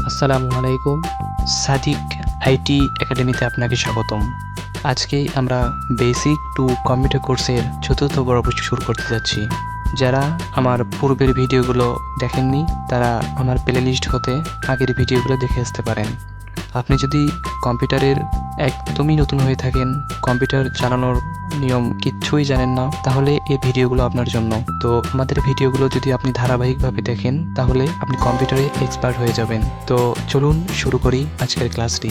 আসসালামু আলাইকুম। সাদিক আইটি একাডেমিতে আপনাকে স্বাগতম। আজকেই আমরা বেসিক টু কম্পিউটার কোর্সের চতুর্থ পর্ব শুরু করতে যাচ্ছি। যারা আমার পূর্বের ভিডিওগুলো দেখেননি তারা আমার প্লেলিস্ট হতে আগের ভিডিওগুলো দেখে আসতে পারেন। আপনি যদি কম্পিউটারের একদমই নতুন হয়ে থাকেন, কম্পিউটার চালানোর নিয়ম কিচ্ছুই জানেন না, তাহলে এই ভিডিওগুলো আপনার জন্য। তো আমাদের ভিডিওগুলো যদি আপনি ধারাবাহিকভাবে দেখেন তাহলে আপনি কম্পিউটারে এক্সপার্ট হয়ে যাবেন। তো চলুন শুরু করি আজকের ক্লাসটি।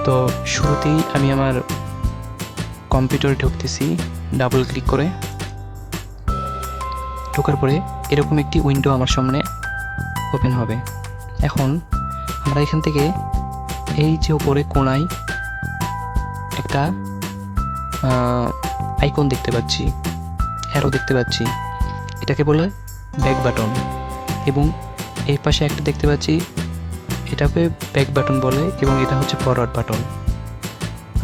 তো শুরুতেই আমি আমার কম্পিউটারে ঢুকতেছি ডাবল ক্লিক করে। ঢোকার পরে এরকম একটি উইন্ডো আমার সামনে ওপেন হবে। এখন আমরা এখান থেকে এই যে উপরে কোণায় একটা আইকন দেখতে পাচ্ছি, অ্যারো দেখতে পাচ্ছি, এটাকে বলে ব্যাক বাটন। এবং এই পাশে একটা দেখতে পাচ্ছি, এটাকে ব্যাক বাটন বলে এবং এটা হচ্ছে ফরওয়ার্ড বাটন।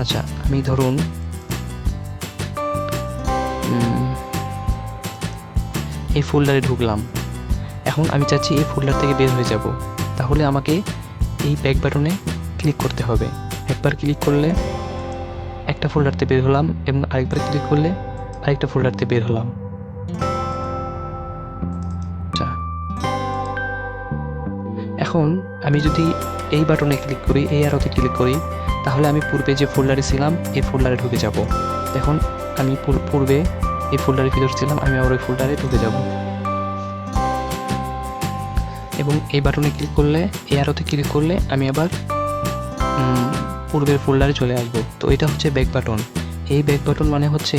আচ্ছা, আমি ধরুন এই ফোল্ডারে ঢুকলাম। এখন আমি চাচ্ছি এই ফোল্ডার থেকে বের হয়ে যাব, তাহলে আমাকে এই ব্যাক বাটনে ক্লিক করতে হবে। একবার ক্লিক করলে একটা ফোল্ডারতে বের হলাম এবং আরেকবার ক্লিক করলে আরেকটা ফোল্ডারতে বের হলাম। আচ্ছা, এখন আমি যদি এই বাটনে ক্লিক করি, এই অ্যারোতে ক্লিক করি, তাহলে আমি পূর্বে যে ফোল্ডারে ছিলাম এই ফোল্ডারে ঢুকে যাব। দেখুন, আমি পূর্বে এই ফোল্ডারের ভিতরে ছিলাম, আমি আবার ওই ফোল্ডারে ঢুকে যাব। এবং এই বাটনে ক্লিক করলে, এই অ্যারোতে ক্লিক করলে আমি আবার পূর্বের ফোল্ডারে চলে আসবো। তো এটা হচ্ছে ব্যাক বাটন। এই ব্যাক বাটন মানে হচ্ছে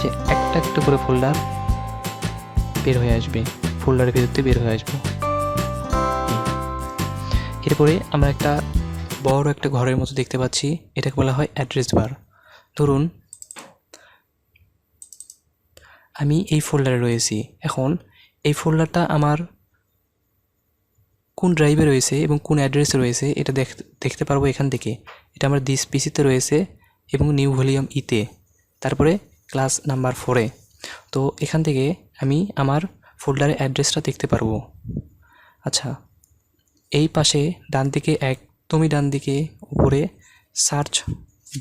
যে একটা একটা করে ফোল্ডার বের হয়ে আসবে, ফোল্ডারের ভিতরতে বের হয়ে আসবো। এরপরে আমরা একটা বড় একটা ঘরের মতো দেখতে পাচ্ছি, এটাকে বলা হয় অ্যাড্রেস বার। ধরুন আমি এই ফোল্ডারে রয়েছি। এখন এই ফোল্ডারটা আমার কোন ড্রাইভে রয়েছে এবং কোন অ্যাড্রেসে রয়েছে এটা দেখতে পারবো এখান থেকে। এটা আমার দিস পিসিতে রয়েছে এবং নিউ ভলিউম ইতে, তারপরে ক্লাস নাম্বার 4-এ। তো এখান থেকে আমি আমার ফোল্ডারের অ্যাড্রেসটা দেখতে পারবো। আচ্ছা, এই পাশে ডান দিকে, একদমই ডান দিকে উপরে সার্চ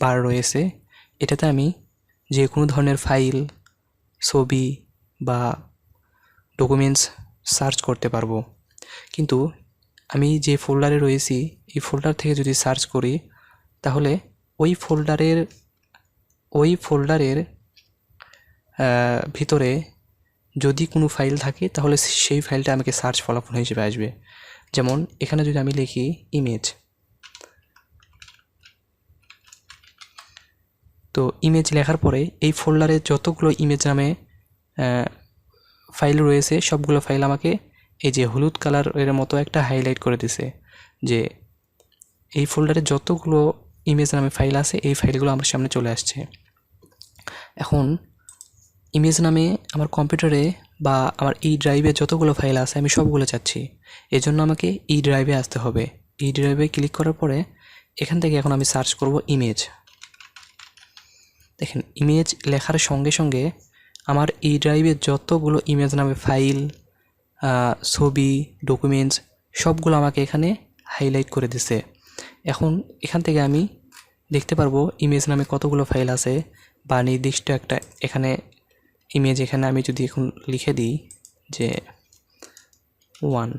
বার রয়েছে। এটাতে আমি যে কোনো ধরনের ফাইল, ছবি বা ডকুমেন্টস সার্চ করতে পারবো। কিন্তু আমি যে ফোল্ডারে রয়েছি এই ফোল্ডার থেকে যদি সার্চ করি, তাহলে ওই ফোল্ডারের ভিতরে যদি কোনো ফাইল থাকে তাহলে সেই ফাইলটা আমাকে সার্চ ফলাফল হিসেবে আসবে। যেমন এখানে যদি আমি লিখি ইমেজ, তো ইমেজ লেখার পরে এই ফোল্ডারে যতগুলো ইমেজ নামে ফাইল রয়েছে সবগুলো ফাইল আমাকে এই যে হলুদ কালারের মতো একটা হাইলাইট করে দিছে, যে এই ফোল্ডারে যতগুলো ইমেজ নামে ফাইল আছে এই ফাইলগুলো আমার সামনে চলে আসছে। এখন ইমেজ নামে আমার কম্পিউটারে বা আমার এই ড্রাইভে যতগুলো ফাইল আছে আমি সবগুলো চাচ্ছি, এজন্য আমাকে এই ড্রাইভে আসতে হবে। এই ড্রাইভে ক্লিক করার পরে এখান থেকে এখন আমি সার্চ করব ইমেজ। দেখেন, ইমেজ লেখার সঙ্গে সঙ্গে আমার এই ড্রাইভে যতগুলো ইমেজ নামে ফাইল, ছবি, ডকুমেন্টস সবগুলো আমাকে এখানে হাইলাইট করে দিছে। এখন এখান থেকে আমি দেখতে পারবো ইমেজ নামে কতগুলো ফাইল আছে বা নির্দিষ্ট একটা এখানে ইমেজ, এখানে আমি যদি এখন লিখে দিই যে 101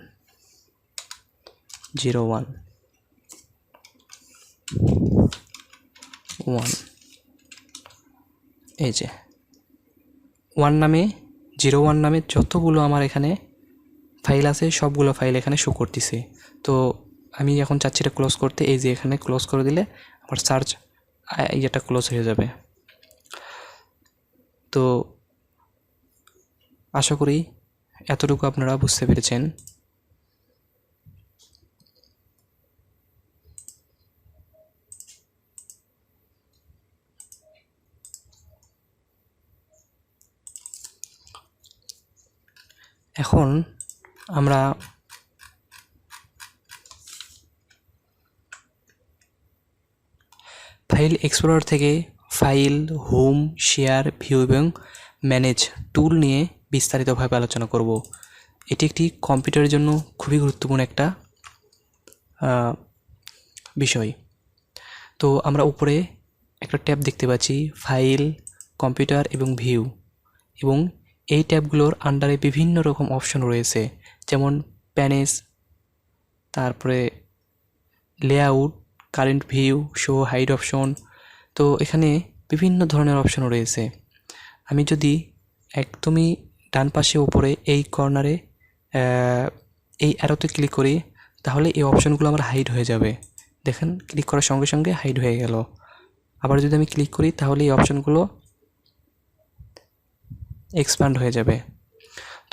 এই যে 1 নামে 01 নামে যতগুলো আমার এখানে ফাইল আছে সবগুলো ফাইল এখানে শো করতেছে। তো আমি এখন চাচ্ছি এটা ক্লোজ করতে, এই যে এখানে ক্লোজ করে দিলে আমার সার্চ এটা ক্লোজ হয়ে যাবে। তো আশা করি এতটুকু আপনারা বুঝতে পেরেছেন। এখন আমরা ফাইল এক্সপ্লোরার থেকে ফাইল, হোম, শেয়ার, ভিউ এবং ম্যানেজ টুল নিয়ে বিস্তারিতভাবে আলোচনা করব। এটি একটি কম্পিউটারের জন্য খুবই গুরুত্বপূর্ণ একটা বিষয়। তো আমরা উপরে একটা ট্যাব দেখতে পাচ্ছি, ফাইল, কম্পিউটার এবং ভিউ, এবং এই ট্যাবগুলোর আন্ডারে বিভিন্ন রকম অপশন রয়েছে, যেমন প্যানেজ, তারপরে layout, current view, show, hide option. তো এখানে বিভিন্ন ধরনের অপশন রয়েছে। আমি যদি একদমই ডান পাশে উপরে এই কর্নারে এই অ্যারোতে ক্লিক করি, তাহলে এই অপশনগুলো আমার হাইড হয়ে যাবে। দেখেন, ক্লিক করার সঙ্গে সঙ্গে হাইড হয়ে গেল। আবার যদি আমি ক্লিক করি, তাহলে এই অপশনগুলো এক্সপ্যান্ড হয়ে যাবে।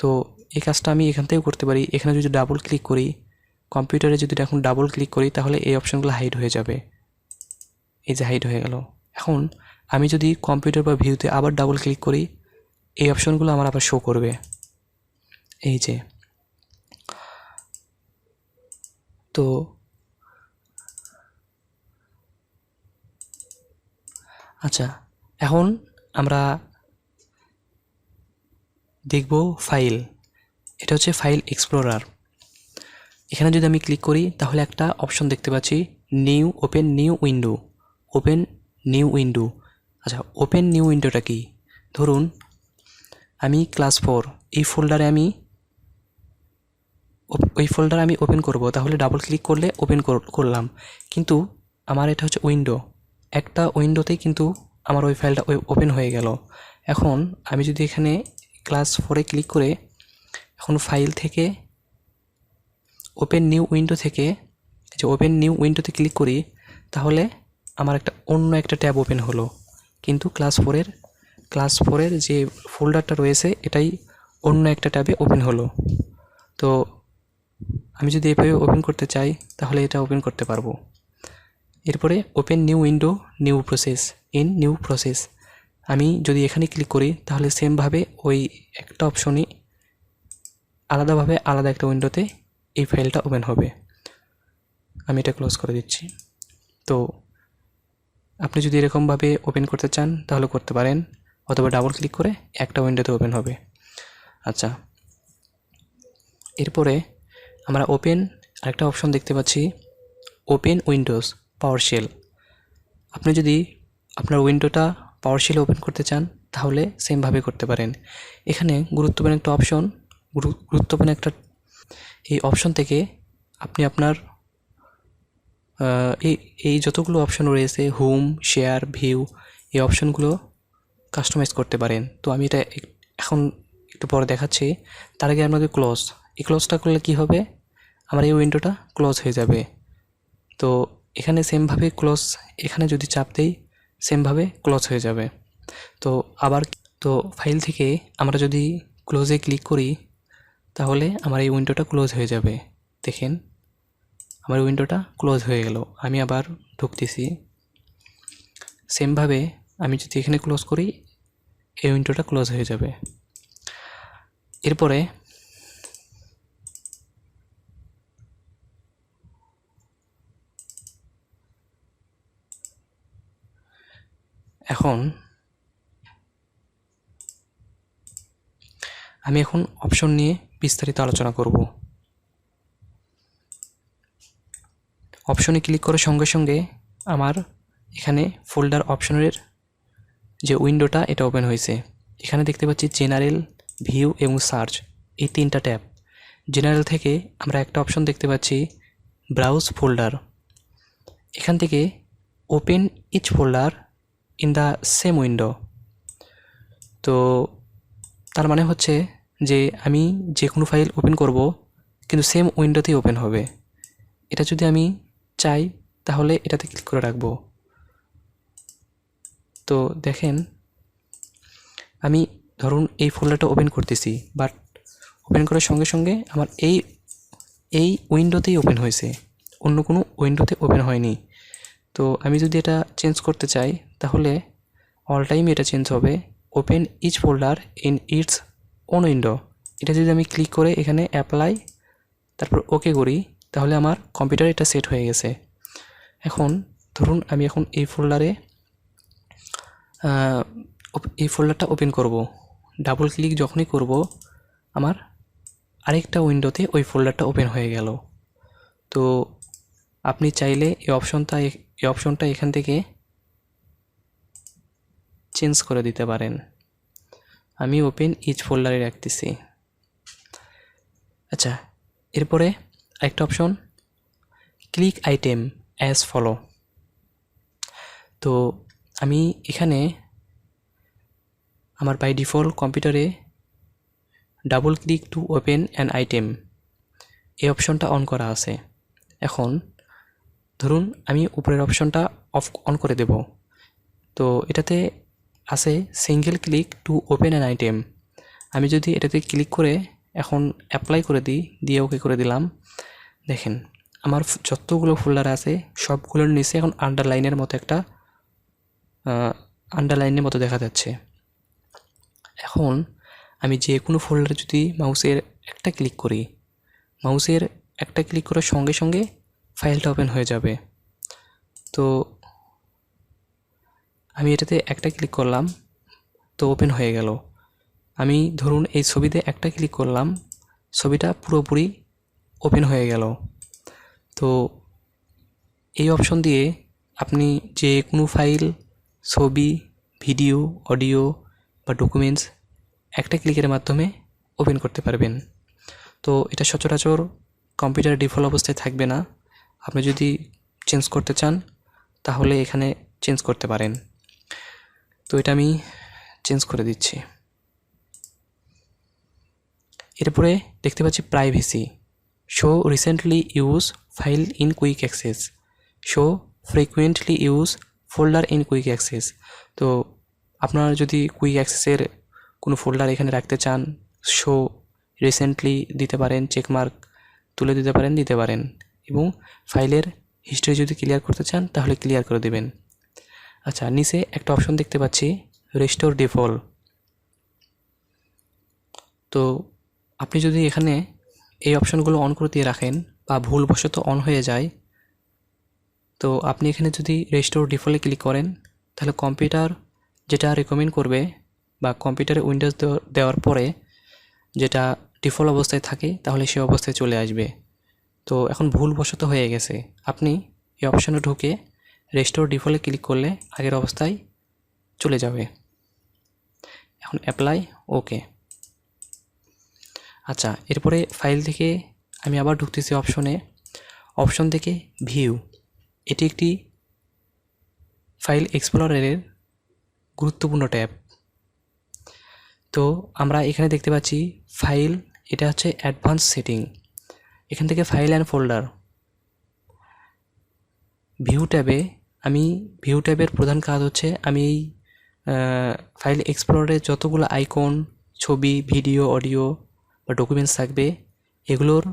তো এই কাজটা আমি এখান থেকেও করতে পারি। এখানে যদি ডাবল ক্লিক করি, কম্পিউটারে যদি এখন ডাবল ক্লিক করি, তাহলে এই অপশনগুলো হাইড হয়ে যাবে। এই যে হাইড হয়ে গেল। এখন আমি যদি কম্পিউটার বা ভিউতে আবার ডাবল ক্লিক করি, এই অপশনগুলো আমার আবার শো করবে। এই যে, তো আচ্ছা, এখন আমরা দেখব ফাইল। এটা হচ্ছে ফাইল এক্সপ্লোরার। এখানে যদি আমি ক্লিক করি, তাহলে একটা অপশন দেখতে পাচ্ছি, new, open new window, open new window. আচ্ছা, ওপেন নিউ উইন্ডোটা কি? ধরুন আমি ক্লাস 4 এই ফোল্ডারে ওই ফোল্ডার আমি ওপেন করব, তাহলে ডাবল ক্লিক করলে ওপেন করলাম, কিন্তু আমার এটা হচ্ছে উইন্ডো, একটা উইন্ডোতেই কিন্তু আমার ওই ফাইলটা ওপেন হয়ে গেল। এখন আমি যদি এখানে ক্লাস 4-এ ক্লিক করে এখন ফাইল থেকে ওপেন নিউ উইন্ডো থেকে যে ওপেন নিউ উইন্ডোতে ক্লিক করি, তাহলে আমার অন্য একটা ট্যাব ওপেন হলো, কিন্তু ক্লাস ফোরের যে ফোল্ডারটা রয়েছে এটাই অন্য একটা ট্যাবে ওপেন হলো। তো আমি যদি এভাবে ওপেন করতে চাই, তাহলে এটা ওপেন করতে পারবো। এরপরে open new window, new process, in new process. আমি যদি এখানে ক্লিক করি, তাহলে সেমভাবে ওই একটা অপশনই আলাদাভাবে আলাদা একটা উইন্ডোতে এই ফাইলটা ওপেন হবে। আমি এটা ক্লোজ করে দিচ্ছি। তো আপনি যদি এরকমভাবে ওপেন করতে চান, তাহলে করতে পারেন, অথবা ডাবল ক্লিক করে একটা উইন্ডোতে ওপেন হবে। আচ্ছা, এরপরে আমরা আরেকটা অপশন দেখতে পাচ্ছি, ওপেন উইন্ডোজ পাওয়ারশেল। আপনি যদি আপনার উইন্ডোটা পাওয়ারশেলে ওপেন করতে চান, তাহলে সেমভাবে করতে পারেন। এখানে গুরুত্বপূর্ণ একটা এই অপশন থেকে আপনি আপনার এই যতগুলো অপশন রয়েছে, হোম, শেয়ার, ভিউ, এই অপশনগুলো কাস্টমাইজ করতে পারেন। তো আমি এটা এখন একটু পরে দেখাচ্ছি। তার আগে আপনাকে এই ক্লোজটা করলে কি হবে, আমার এই উইন্ডোটা ক্লোজ হয়ে যাবে। তো এখানে সেমভাবে এখানে যদি চাপ দেই, সেমভাবে ক্লোজ হয়ে যাবে। তো ফাইল থেকে আমরা যদি ক্লোজে ক্লিক করি, তাহলে আমার এই উইন্ডোটা ক্লোজ হয়ে যাবে। দেখেন, আমার উইন্ডোটা ক্লোজ হয়ে গেল। আমি আবার ঢুকতেছি। সেমভাবে আমি যদি এখানে ক্লোজ করি, এই উইন্ডোটা ক্লোজ হয়ে যাবে। এরপরে আমি এখন অপশন নিয়ে বিস্তারিত আলোচনা করব। অপশনে ক্লিক করার সঙ্গে সঙ্গে আমার এখানে ফোল্ডার অপশনের যে উইন্ডোটা এটা ওপেন হয়েছে। এখানে দেখতে পাচ্ছি জেনারেল, ভিউ এবং সার্চ, এই তিনটা ট্যাব। জেনারেল থেকে আমরা একটা অপশন দেখতে পাচ্ছি, ব্রাউজ ফোল্ডার। এখান থেকে open each folder in the same window. তো তার মানে হচ্ছে যে আমি যে কোনো ফাইল ওপেন করব, কিন্তু সেম উইন্ডোতেই ওপেন হবে। এটা যদি আমি চাই, তাহলে এটাতে ক্লিক করে রাখবো। তো দেখেন, আমি ধরুন এই ফোল্ডারটা ওপেন করতেছি, বাট ওপেন করার সঙ্গে সঙ্গে আমার এই উইন্ডোতেই ওপেন হয়েছে, অন্য কোনো উইন্ডোতে ওপেন হয়নি। তো আমি যদি এটা চেঞ্জ করতে চাই, তাহলে অল টাইম এটা চেঞ্জ হবে, open each folder in its own window. এটা যদি আমি ক্লিক করে এখানে অ্যাপ্লাই, তারপর ওকে করি, তাহলে আমার কম্পিউটারে এটা সেট হয়ে গেছে। এখন ধরুন আমি এখন এই ফোল্ডারটা ওপেন করব। ডাবল ক্লিক যখনই করব আমার আরেকটা উইন্ডোতে ওই ফোল্ডারটা ওপেন হয়ে গেল। তো আপনি চাইলে এই অপশনটা এখান থেকে চেঞ্জ করে দিতে পারেন। আমি ওপেন ইচ ফোল্ডারে রাখতেছি। আচ্ছা, এরপরে আরেকটা option, click item as follow. তো আমি এখানে আমার বাই ডিফল্ট কম্পিউটারে double click to open an item এই অপশনটা অন করা আছে। এখন ধরুন আমি উপরের অপশনটা অন করে দেব। তো এটাতে আছে single click to open an item. আমি যদি এটাতে ক্লিক করে এখন অ্যাপ্লাই করে দিয়ে ওকে করে দিলাম, দেখেন আমার যতগুলো ফোল্ডার আছে সবগুলোর নিচে এখন আন্ডারলাইনের মতো দেখা যাচ্ছে। এখন আমি যে কোনো ফোল্ডারে যদি মাউসের একটা ক্লিক করার সঙ্গে সঙ্গে ফাইলটা ওপেন হয়ে যাবে। তো আমি এটাতে একটা ক্লিক করলাম, তো ওপেন হয়ে গেল। আমি ধরুন এই ছবিতে একটা ক্লিক করলাম, ছবিটা পুরোপুরি ওপেন হয়ে গেল। তো এই অপশন দিয়ে আপনি যে কোনো ফাইল, ছবি, ভিডিও, অডিও বা ডকুমেন্টস একটা ক্লিকের মাধ্যমে ওপেন করতে পারবেন। তো এটা সচরাচর কম্পিউটার ডিফল্ট অবস্থায় থাকবে না। আপনি যদি চেঞ্জ করতে চান তাহলে এখানে চেঞ্জ করতে পারেন। তো এটা আমি চেঞ্জ করে দিচ্ছি। এরপরে দেখতে পাচ্ছি privacy, show recently use file in quick access, show frequently use folder in quick access. তো আপনারা যদি কুইক অ্যাক্সেসের কোনো ফোল্ডার এখানে রাখতে চান, শো রিসেন্টলি দিতে পারেন, চেকমার্ক তুলে দিতে পারেন এবং ফাইলের হিস্ট্রি যদি ক্লিয়ার করতে চান তাহলে ক্লিয়ার করে দেবেন। আচ্ছা, নিচে একটা অপশন দেখতে পাচ্ছি রেস্টোর ডিফল্ট। তো আপনি যদি এখানে এই অপশনগুলো অন করে দিয়ে রাখেন বা ভুলবশত অন হয়ে যায়, তো আপনি এখানে যদি রেস্টোর ডিফল্টে ক্লিক করেন তাহলে কম্পিউটার যেটা রেকমেন্ড করবে বা কম্পিউটারে উইন্ডোজ দেওয়ার পরে যেটা ডিফল্ট অবস্থায় থাকে তাহলে সে অবস্থায় চলে আসবে। তো এখন ভুলবশত হয়ে গেছে, আপনি এই অপশনে ঢুকে রেস্টোর ডিফল্টে ক্লিক করলে আগের অবস্থায় চলে যাবে। এখন অ্যাপ্লাই, ওকে। আচ্ছা, এরপরে ফাইল থেকে আমি আবার ঢুকতেছি অপশন থেকে ভিউ। এটি একটি ফাইল এক্সপ্লোরারের গুরুত্বপূর্ণ ট্যাব। তো আমরা এখানে দেখতে পাচ্ছি ফাইল, এটা হচ্ছে অ্যাডভান্স সেটিং। এখান থেকে ফাইল অ্যান্ড ফোল্ডার, ভিউ ট্যাবের প্রধান কাজ হচ্ছে আমি এই ফাইল এক্সপ্লোরারে যতগুলো আইকন, ছবি, ভিডিও, অডিও বা ডকুমেন্টস থাকবে এগুলোর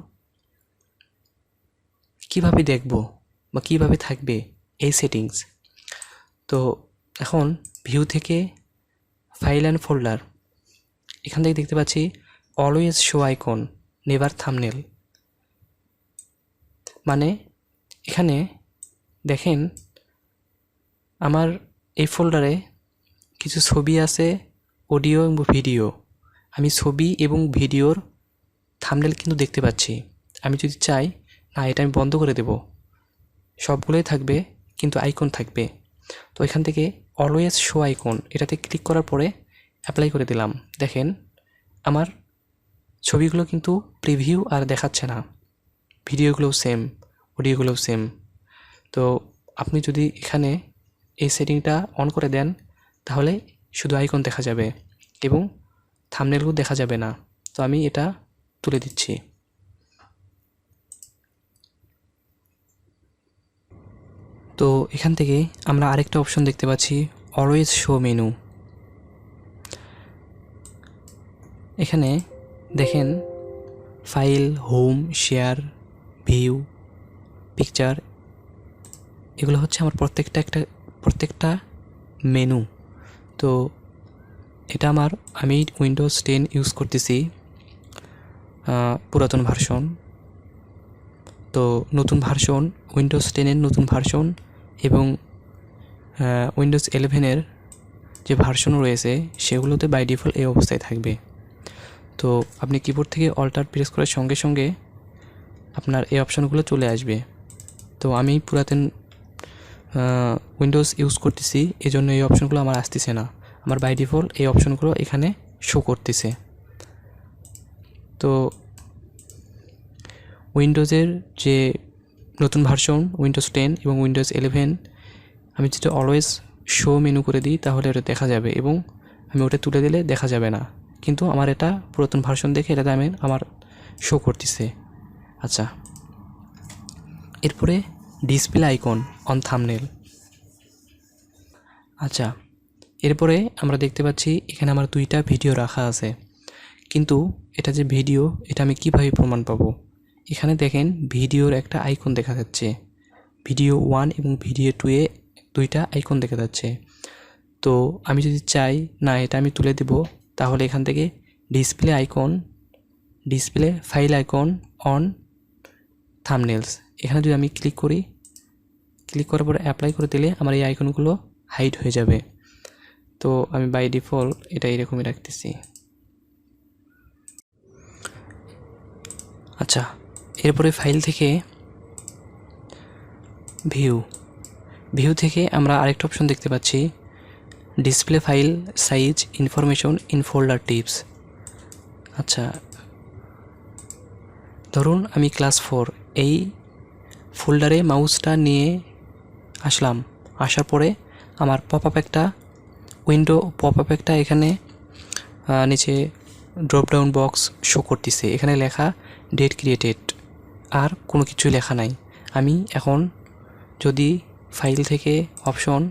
কিভাবে দেখব বা কিভাবে থাকবে এই সেটিংস। তো এখন ভিউ থেকে ফাইল অ্যান্ড ফোল্ডার, এখান থেকে দেখতে পাচ্ছি always show icon never thumbnail. মানে এখানে দেখেন আমার এই ফোল্ডারে কিছু ছবি আছে, অডিও এবং ভিডিও। আমি ছবি এবং ভিডিওর থাম্বনেল কিন্তু দেখতে পাচ্ছি। আমি যদি চাই না এটা আমি বন্ধ করে দেব, সবগুলোই থাকবে কিন্তু আইকন থাকবে। তো এখান থেকে অলওয়েজ শো আইকন এটাতে ক্লিক করার পরে অ্যাপ্লাই করে দিলাম। দেখেন আমার ছবিগুলো কিন্তু প্রিভিউ আর দেখাচ্ছে না, ভিডিওগুলোও সেম, অডিওগুলোও সেম। তো আপনি যদি এখানে এই সেটিংটা অন করে দেন তাহলে শুধু আইকন দেখা যাবে এবং থাম্বনেলগুলো দেখা যাবে না। তো আমি এটা তুলে দিচ্ছি। তো এখান থেকে আমরা আরেকটা অপশন দেখতে পাচ্ছি অলওয়েজ শো মেনু। এখানে দেখেন file, home, share, view, picture, এগুলো হচ্ছে আমার প্রত্যেকটা মেনু। তো এটা আমি উইন্ডোজ 10 ইউজ করতেছি, পুরাতন ভার্সন। তো নতুন ভার্সন উইন্ডোজ 10-এর নতুন ভার্সন এবং উইন্ডোজ 11-এর যে ভার্সন রয়েছে সেগুলোতে বাই ডিফল্ট এই অবস্থায় থাকবে। তো আপনি কিবোর্ড থেকে অল্টার প্রেস করার সঙ্গে সঙ্গে আপনার এই অপশানগুলো চলে আসবে। তো আমি পুরাতন উইন্ডোজ ইউজ করতেছি, এজন্য এই অপশানগুলো আমার আসতেছে না। আমার বাই ডিফল্ট এই অপশানগুলো এখানে শো করতেছে। তো উইন্ডোজের যে নতুন ভার্সন উইন্ডোজ 10 এবং উইন্ডোজ 11 আমি যেটা অলওয়েজ শো মেনু করে দিই তাহলে ওটা দেখা যাবে, এবং আমি ওটা তুলে দিলে দেখা যাবে না। কিন্তু আমার এটা পুরাতন ভার্সন দেখে এটাতে আমার শো করতেছে। আচ্ছা, এরপরে ডিসপ্লে আইকন অন থাম্বনেল। আচ্ছা, এরপরে আমরা দেখতে পাচ্ছি এখানে আমার 2টা ভিডিও রাখা আছে, কিন্তু এটা যে ভিডিও এটা আমি কিভাবে প্রমাণ পাবো? এখানে দেখেন ভিডিওর একটা আইকন দেখা যাচ্ছে, ভিডিও 1 এবং ভিডিও 2-এ 2টা আইকন দেখা যাচ্ছে। তো আমি যদি চাই না এটা আমি তুলে দেব, তাহলে এখান থেকে ডিসপ্লে ফাইল আইকন অন থাম্বনেলস এখানে যদি আমি ক্লিক করার পরে অ্যাপ্লাই করে দিলে আমার এই আইকনগুলো হাইড হয়ে যাবে। তো আমি বাই ডিফল্ট এটা এরকমই রাখতেছি। আচ্ছা, এরপরে ফাইল থেকে ভিউ থেকে আমরা আরেকটা অপশন দেখতে পাচ্ছি, display file size information in folder tips. আচ্ছা, ধরুন আমি ক্লাস 4 এই ফোল্ডারে মাউসটা নিয়ে আসার পরে আমার পপ আপ একটা এখানে নিচে ড্রপডাউন বক্স শো করতেছে, এখানে লেখা ডেট ক্রিয়েটেড, আর কোনো কিছু লেখা নাই। আমি এখন যদি ফাইল থেকে অপশন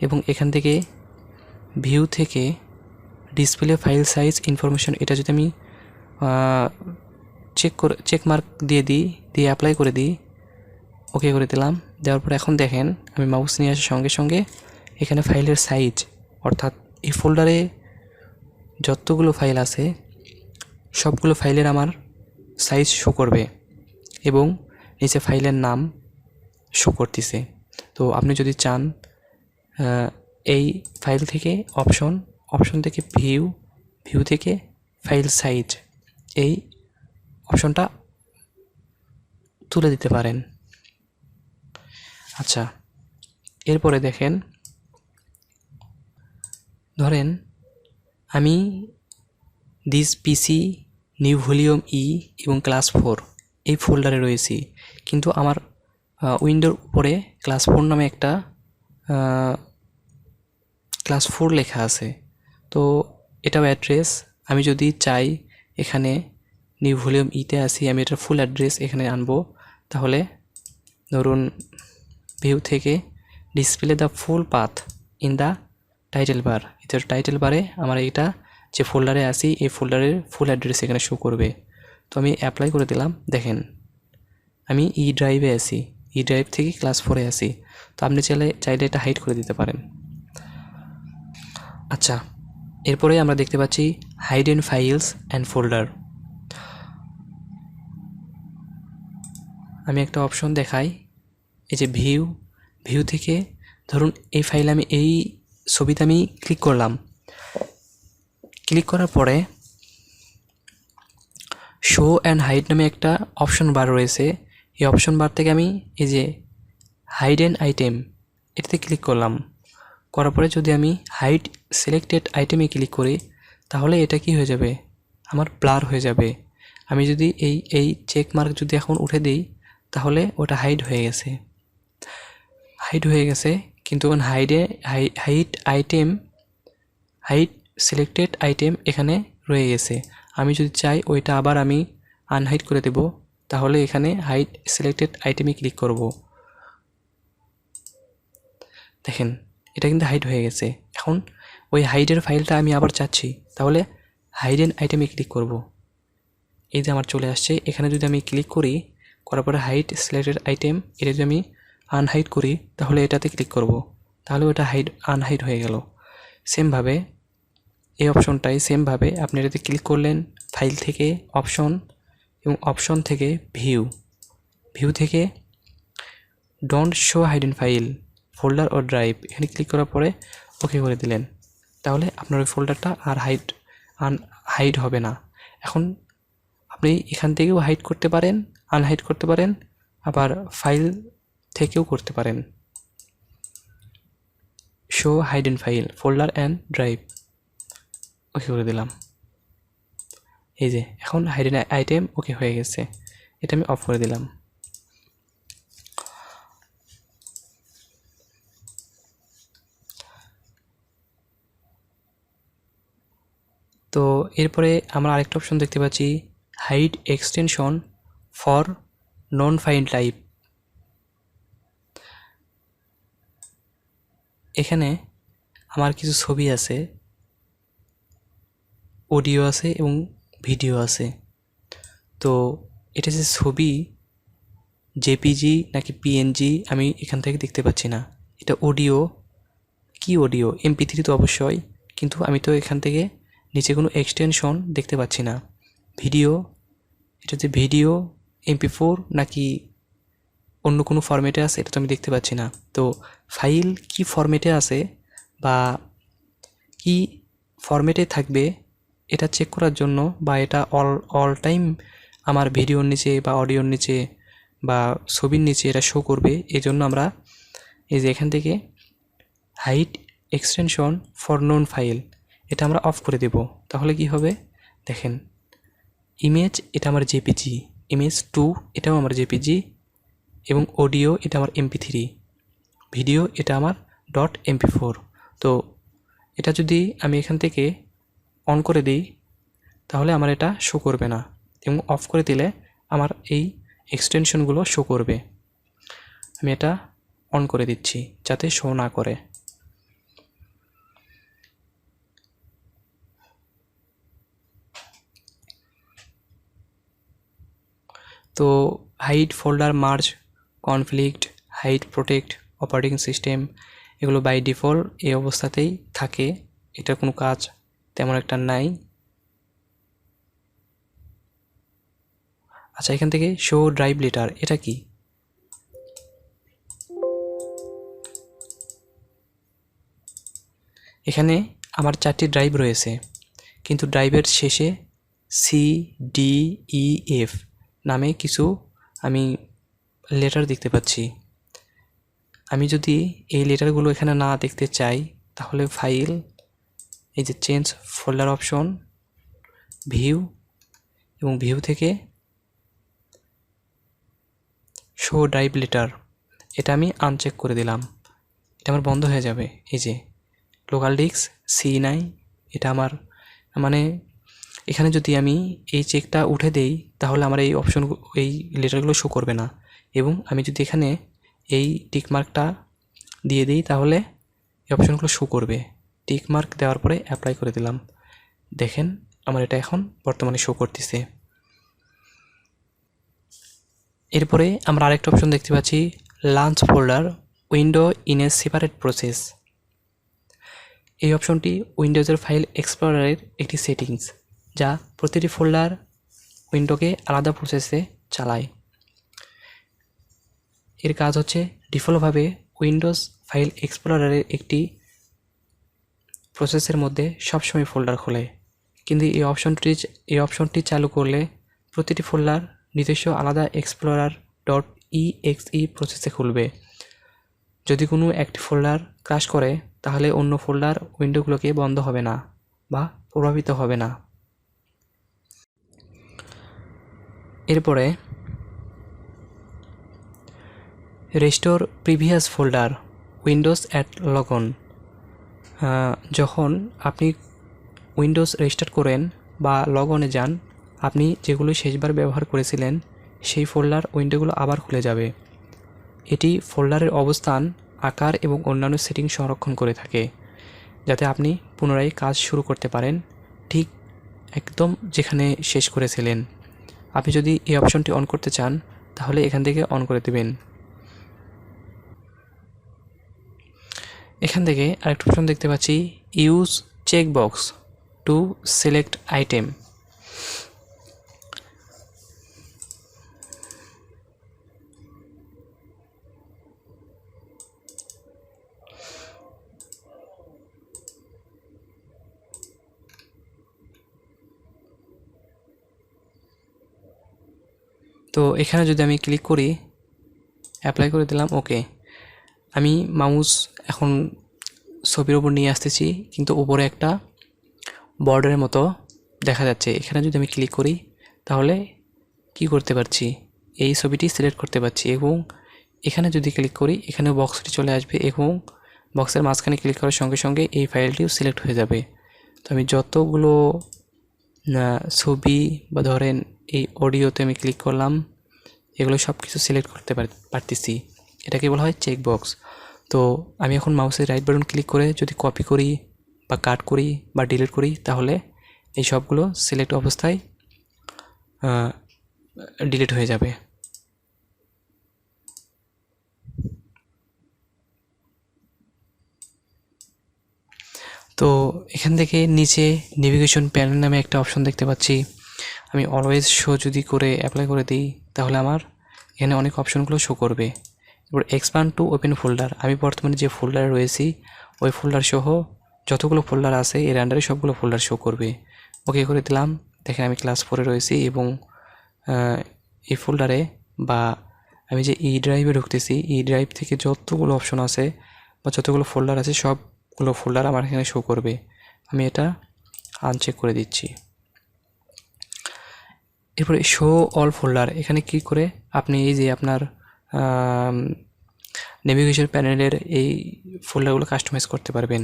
এবং এখান থেকে ভিউ থেকে ডিসপ্লে ফাইল সাইজ ইনফরমেশন এটা যদি আমি চেক মার্ক দিয়ে অ্যাপ্লাই করে দিই, ওকে করে দিলাম। দেওয়ার পর এখন দেখেন আমি মাউস নিয়ে আসার সঙ্গে সঙ্গে এখানে ফাইলের সাইজ, অর্থাৎ এই ফোল্ডারে যতগুলো ফাইল আছে সবগুলো ফাইলের আমার সাইজ শো করবে এবং নিচে ফাইলের নাম শো করতেছে। তো আপনি যদি চান এই ফাইল থেকে অপশন থেকে ভিউ থেকে ফাইল সাইজ এই অপশনটা তুলে দিতে পারেন। আচ্ছা, এরপরে দেখেন, ধরেন আমি দিস পিসি নিউ ভলিউম ই এবং ক্লাস 4 এই ফোল্ডারে রয়েছি, কিন্তু আমার উইন্ডোর উপরে ক্লাস 4 নামে একটা ক্লাস 4 লেখা আছে। তো এটাও অ্যাড্রেস। আমি যদি চাই এখানে নিউ ভলিউম ইতে আসি, আমি এটার ফুল অ্যাড্রেস এখানে আনবো, তাহলে ধরুন ভিউ থেকে display the full path in the title bar, এটার টাইটেল বারে আমার এটা যে ফোল্ডারে আসি এই ফোল্ডারের ফুল অ্যাড্রেস এখানে শো করবে। তো আমি অ্যাপ্লাই করে দিলাম। দেখেন আমি ই ড্রাইভে আসি, ই ড্রাইভ থেকে ক্লাস 4-এ আসি। তো আপনি চাইলে এটা হাইড করে দিতে পারেন। আচ্ছা, এরপরে আমরা দেখতে পাচ্ছি হাইডেন ফাইলস অ্যান্ড ফোল্ডার। আমি একটা অপশন দেখাই, এই যে ভিউ থেকে ধরুন এই ফাইল এই ছবিতে আমি ক্লিক করলাম, ক্লিক করার পরে শো অ্যান্ড হাইড নামে একটা অপশন বার রয়েছে। এই অপশন বার থেকে আমি এই যে হাইডেন আইটেম এটাতে ক্লিক করলাম, করার পরে যদি আমি হাইড সিলেক্টেড আইটেমে ক্লিক করি তাহলে এটা কি হয়ে যাবে, আমার ব্লার হয়ে যাবে। আমি যদি এই চেক মার্ক যদি এখন উঠে দিই তাহলে ওটা হাইড হয়ে গেছে, কিন্তু হাইড সিলেক্টেড আইটেম এখানে রয়ে গেছে। আমি যদি চাই ওইটা আবার আমি আনহাইড করে দেব, তাহলে এখানে হাইড সিলেক্টেড আইটেমে ক্লিক করব। দেখেন এটা কিন্তু হাইড হয়ে গেছে। এখন ওই হাইডের ফাইলটা আমি আবার চাচ্ছি, তাহলে হাইডেন আইটেমে ক্লিক করব। এই যে আমার চলে আসছে। এখানে যদি আমি ক্লিক করার পরে হাইড সিলেক্টেড আইটেম এটা যদি আমি আনহাইড করি তাহলে এটাতে ক্লিক করব, তাহলে ওটা আনহাইড হয়ে গেল। সেমভাবে এই অপশনটাই সেমভাবে আপনি এটাতে ক্লিক করলেন, ফাইল থেকে অপশন এবং অপশন থেকে ভিউ থেকে don't show hidden file folder ও ড্রাইভ, এখানে ক্লিক করার পরে ওকে করে দিলেন, তাহলে আপনার ওই ফোল্ডারটা আর হাইড হবে না। এখন আপনি এখান থেকেও হাইড করতে পারেন, আনহাইড করতে পারেন, আবার ফাইল থেকেও করতে পারেন। Show hidden file, folder and drive, okay করে দিলাম। এই যে এখন হাইডেন আইটেম ওকে হয়ে গেছে, এটা আমি অফ করে দিলাম। তো এরপরে আমরা আরেকটা অপশন দেখতে পাচ্ছি, hide extension for known file type. এখানে আমার কিছু ছবি আছে, অডিও আছে এবং ভিডিও আছে। তো এটা যে ছবি জেপিজি নাকি পিএনজি আমি এখান থেকে দেখতে পাচ্ছি না। এটা অডিও, কি অডিও? MP3 তো অবশ্যই, কিন্তু আমি তো এখান থেকে নিচে কোনো এক্সটেনশন দেখতে পাচ্ছি না। ভিডিও, এটা যে ভিডিও MP4 নাকি অন্য কোনো ফরম্যাটে আছে এটা তো আমি দেখতে পাচ্ছি না। তো ফাইল কি ফরম্যাটে আছে বা কি ফরম্যাটে থাকবে এটা চেক করার জন্য, বা এটা অল টাইম আমার ভিডিওর নিচে বা অডিওর নিচে বা ছবির নিচে এটা শো করবে, এজন্য আমরা এই যে এখান থেকে hide extension for known file এটা আমরা অফ করে দেব। তাহলে কি হবে দেখেন, ইমেজ এটা আমার জেপিজি, ইমেজ 2 এটাও আমার জেপিজি, এবং অডিও এটা আমার MP3, ভিডিও এটা আমার .mp4। তো এটা যদি আমি এখান থেকে অন করে দিই তাহলে আমার এটা শো করবে না, এবং অফ করে দিলে আমার এই এক্সটেনশনগুলো শো করবে। আমি এটা অন করে দিচ্ছি যাতে শো না করে। তো hide folder, merge, conflict, hide protect, operating system, এগুলো বাই ডিফল্ট এই অবস্থাতেই থাকে, এটার কোনো কাজ তেমন একটা নাই। আচ্ছা, এখান থেকে শো ড্রাইভ লেটার, এটা কি? এখানে আমার 4টি ড্রাইভ রয়েছে, কিন্তু ড্রাইভের শেষে CDEF নামে কিছু আমি লেটার দেখতে পাচ্ছি। আমি যদি এই লেটারগুলো এখানে না দেখতে চাই তাহলে ফাইল, এই যে চেঞ্জ ফোল্ডার অপশন, ভিউ, এবং ভিউ থেকে শো ড্রাইভ লেটার এটা আমি আনচেক করে দিলাম, এটা আমার বন্ধ হয়ে যাবে। এই যে লোকাল ডিস্ক C9, এটা আমার মানে এখানে যদি আমি এই চেকটা উঠে দেই তাহলে আমার এই অপশন, এই লেটারগুলো শো করবে না, এবং আমি যদি এখানে এই টিক মার্কটা দিয়ে দিই তাহলে এই অপশনগুলো শো করবে। টিক মার্ক দেওয়ার পরে অ্যাপ্লাই করে দিলাম, দেখেন আমার এটা এখন বর্তমানে শো করতেছে। এরপরে আমরা আরেকটা অপশন দেখতে পাচ্ছি, launch folder window in a separate process. এই অপশনটি উইন্ডোজের ফাইল এক্সপ্লোরারের একটি সেটিংস, যা প্রতিটি ফোল্ডার উইন্ডোকে আলাদা প্রসেসে চালায়। এর কাজ হচ্ছে ডিফল্টভাবে উইন্ডোজ ফাইল এক্সপ্লোরারের একটি প্রসেসের মধ্যে সবসময় ফোল্ডার খোলে, কিন্তু এই অপশনটি চালু করলে প্রতিটি ফোল্ডার নিজস্ব আলাদা explorer.exe প্রসেসে খুলবে। যদি কোনো একটি ফোল্ডার ক্রাশ করে তাহলে অন্য ফোল্ডার উইন্ডোগুলোকে বন্ধ হবে না বা প্রভাবিত হবে না। এরপরে restore previous folder windows at logon. যখন আপনি উইন্ডোজ রেস্টার্ট করেন বা লগনে যান, আপনি যেগুলো শেষবার ব্যবহার করেছিলেন সেই ফোল্ডার উইন্ডোগুলো আবার খুলে যাবে। এটি ফোল্ডারের অবস্থান, আকার এবং অন্যান্য সেটিং সংরক্ষণ করে থাকে, যাতে আপনি পুনরায় কাজ শুরু করতে পারেন ঠিক একদম যেখানে শেষ করেছিলেন। আপনি যদি এই অপশনটি অন করতে চান তাহলে এখান থেকে অন করে দেবেন। এখান থেকে আরেকটা অপশন দেখতে পাচ্ছি, use checkbox to select item. তো এখানে যদি আমি ক্লিক করি, অ্যাপ্লাই করে দিলাম, ওকে। আমি মাউস এখন ছবির উপর নিয়ে আসতেছি, কিন্তু উপরে একটা বর্ডারের মতো দেখা যাচ্ছে। এখানে যদি আমি ক্লিক করি তাহলে কি করতে পারছি, এই ছবিটি সিলেক্ট করতে পারছি। এবং এখানে যদি ক্লিক করি এখানে বক্সটি চলে আসবে এবং বক্সের মাঝখানে ক্লিক করার সঙ্গে সঙ্গে এই ফাইলটিও সিলেক্ট হয়ে যাবে। তো আমি যতগুলো ছবি বা ধরেন এই অডিওতে আমি ক্লিক করলাম, এগুলো সব কিছু সিলেক্ট করতে পারতেছি। এটাকে বলা হয় চেক বক্স। তো আমি এখন মাউসের রাইট বাটন ক্লিক করে যদি কপি করি বা কাট করি বা ডিলিট করি তাহলে এই সবগুলো সিলেক্ট অবস্থায় ডিলিট হয়ে যাবে। তো এখান থেকে নিচে নেভিগেশন প্যানেল নামে একটা অপশন দেখতে পাচ্ছি। আমি অলওয়েজ শো যদি করে অ্যাপ্লাই করে দিই তাহলে আমার এখানে অনেক অপশনগুলো শো করবে। এবার এক্সপান্ড টু ওপেন ফোল্ডার, আমি বর্তমানে যে ফোল্ডারে রয়েছি ওই ফোল্ডার সহ যতগুলো ফোল্ডার আছে এর আন্ডারে সবগুলো ফোল্ডার শো করবে। ওকে করে দিলাম। দেখেন আমি ক্লাস 4-এ রয়েছি এবং এই ফোল্ডারে বা আমি যে ই ড্রাইভে ঢুকতেছি, ই ড্রাইভ থেকে যতগুলো অপশন আছে বা যতগুলো ফোল্ডার আছে সবগুলো ফোল্ডার আমার এখানে শো করবে। আমি এটা আনচেক করে দিচ্ছি। এরপরে শো অল ফোল্ডার, এখানে ক্লিক করে আপনি এই যে আপনার নেভিগেশন প্যানেলের এই ফোল্ডারগুলো কাস্টমাইজ করতে পারবেন।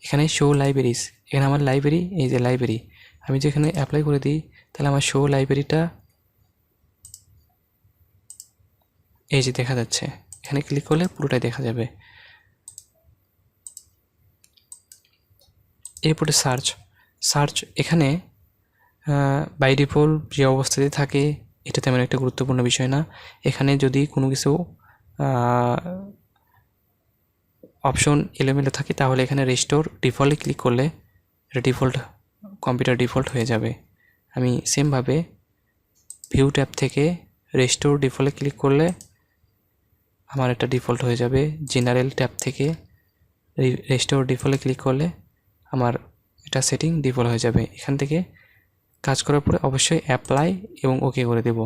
এখানে শো লাইব্রেরিজ, এখানে আমার লাইব্রেরি, এই যে লাইব্রেরি, আমি যেখানে অ্যাপ্লাই করে দিই তাহলে আমার শো লাইব্রেরিটা এই যে দেখা যাচ্ছে। এখানে ক্লিক করলে পুরোটাই দেখা যাবে। এরপরে সার্চ এখানে বাই ডিফল্ট যে অবস্থাতে থাকে এটা তেমন একটা গুরুত্বপূর্ণ বিষয় না। এখানে যদি কোনো কিছু অপশন এলোমেলো থাকে তাহলে এখানে রেস্টোর ডিফল্টে ক্লিক করলে এটা কম্পিউটার ডিফল্ট হয়ে যাবে। আমি সেমভাবে ভিউ ট্যাব থেকে রেস্টোর ডিফল্টে ক্লিক করলে আমার এটা ডিফল্ট হয়ে যাবে। জেনারেল ট্যাব থেকে রেস্টোর ডিফল্টে ক্লিক করলে আমার এটা সেটিং ডিফল্ট হয়ে যাবে। এখান থেকে কাজ করার পরে অবশ্যই অ্যাপ্লাই এবং ওকে করে দেব।